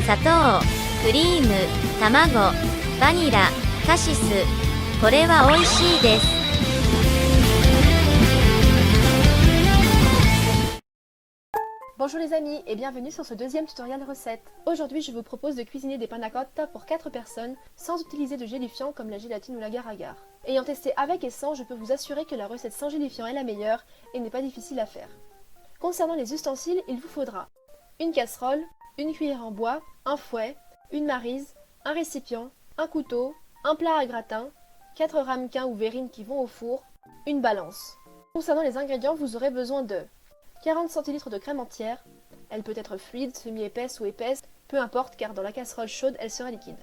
砂糖、クリーム、卵、バニラ、カシス。これは美味しいです。Bonjour les amis et bienvenue sur ce deuxième tutoriel recette. Aujourd'hui je vous propose de cuisiner des panna cotta pour 4 personnes sans utiliser de gélifiant comme la gélatine ou l'agar-agar. Ayant testé avec et sans, je peux vous assurer que la recette sans gélifiant est la meilleure et n'est pas difficile à faire. Concernant les ustensiles, il vous faudra une casserole, une cuillère en bois, un fouet, une maryse, un récipient, un couteau, un plat à gratin, 4 ramequins ou verrines qui vont au four, une balance. Concernant les ingrédients, vous aurez besoin de 40 cl de crème entière, elle peut être fluide, semi-épaisse ou épaisse, peu importe car dans la casserole chaude elle sera liquide.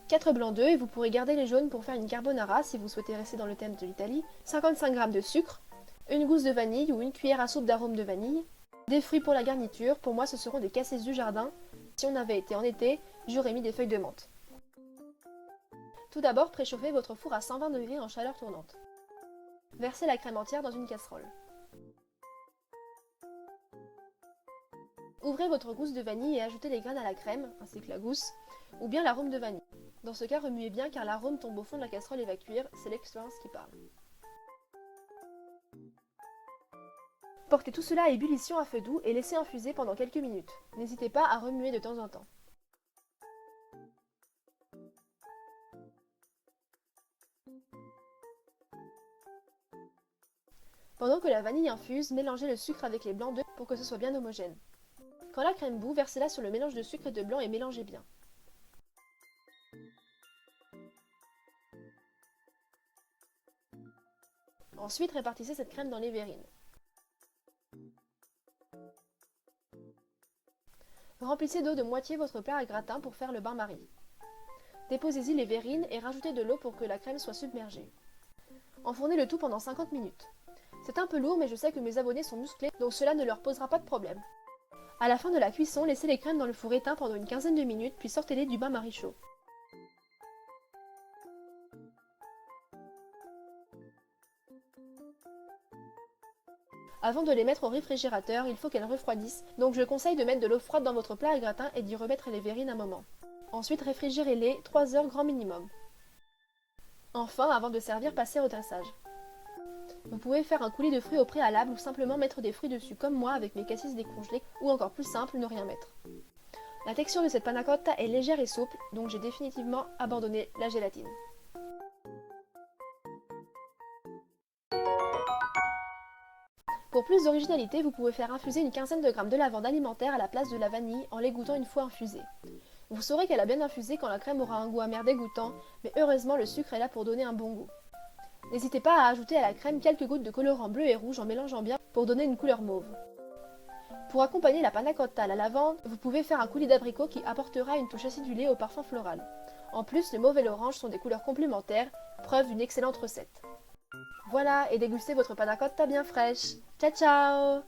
4 blancs d'œufs et vous pourrez garder les jaunes pour faire une carbonara si vous souhaitez rester dans le thème de l'Italie, 55 g de sucre, une gousse de vanille ou une cuillère à soupe d'arôme de vanille, des fruits pour la garniture, pour moi ce seront des cassis du jardin, si on avait été en été, j'aurais mis des feuilles de menthe. Tout d'abord, préchauffez votre four à 120 degrés en chaleur tournante. Versez la crème entière dans une casserole. Ouvrez votre gousse de vanille et ajoutez les graines à la crème, ainsi que la gousse, ou bien l'arôme de vanille. Dans ce cas, remuez bien car l'arôme tombe au fond de la casserole et va cuire, c'est l'expérience qui parle. Portez tout cela à ébullition à feu doux et laissez infuser pendant quelques minutes. N'hésitez pas à remuer de temps en temps. Pendant que la vanille infuse, mélangez le sucre avec les blancs d'œufs pour que ce soit bien homogène. Quand la crème bout, versez-la sur le mélange de sucre et de blanc et mélangez bien. Ensuite, répartissez cette crème dans les verrines. Remplissez d'eau de moitié votre plat à gratin pour faire le bain-marie. Déposez-y les verrines et rajoutez de l'eau pour que la crème soit submergée. Enfournez le tout pendant 50 minutes. C'est un peu lourd mais je sais que mes abonnés sont musclés donc cela ne leur posera pas de problème. À la fin de la cuisson, laissez les crèmes dans le four éteint pendant une quinzaine de minutes puis sortez-les du bain-marie chaud. Avant de les mettre au réfrigérateur, il faut qu'elles refroidissent, donc je conseille de mettre de l'eau froide dans votre plat à gratin et d'y remettre les verrines un moment. Ensuite, réfrigérez-les 3 heures grand minimum. Enfin, avant de servir, passez au dressage. Vous pouvez faire un coulis de fruits au préalable ou simplement mettre des fruits dessus comme moi avec mes cassis décongelés ou encore plus simple, ne rien mettre. La texture de cette panna cotta est légère et souple, donc j'ai définitivement abandonné la gélatine. Pour plus d'originalité, vous pouvez faire infuser une quinzaine de grammes de lavande alimentaire à la place de la vanille en l'égoutant une fois infusée. Vous saurez qu'elle a bien infusé quand la crème aura un goût amer dégoûtant, mais heureusement le sucre est là pour donner un bon goût. N'hésitez pas à ajouter à la crème quelques gouttes de colorant bleu et rouge en mélangeant bien pour donner une couleur mauve. Pour accompagner la panna cotta à la lavande, vous pouvez faire un coulis d'abricot qui apportera une touche acidulée au parfum floral. En plus, le mauve et l'orange sont des couleurs complémentaires, preuve d'une excellente recette. Voilà, et dégustez votre panna cotta bien fraîche. Ciao ciao!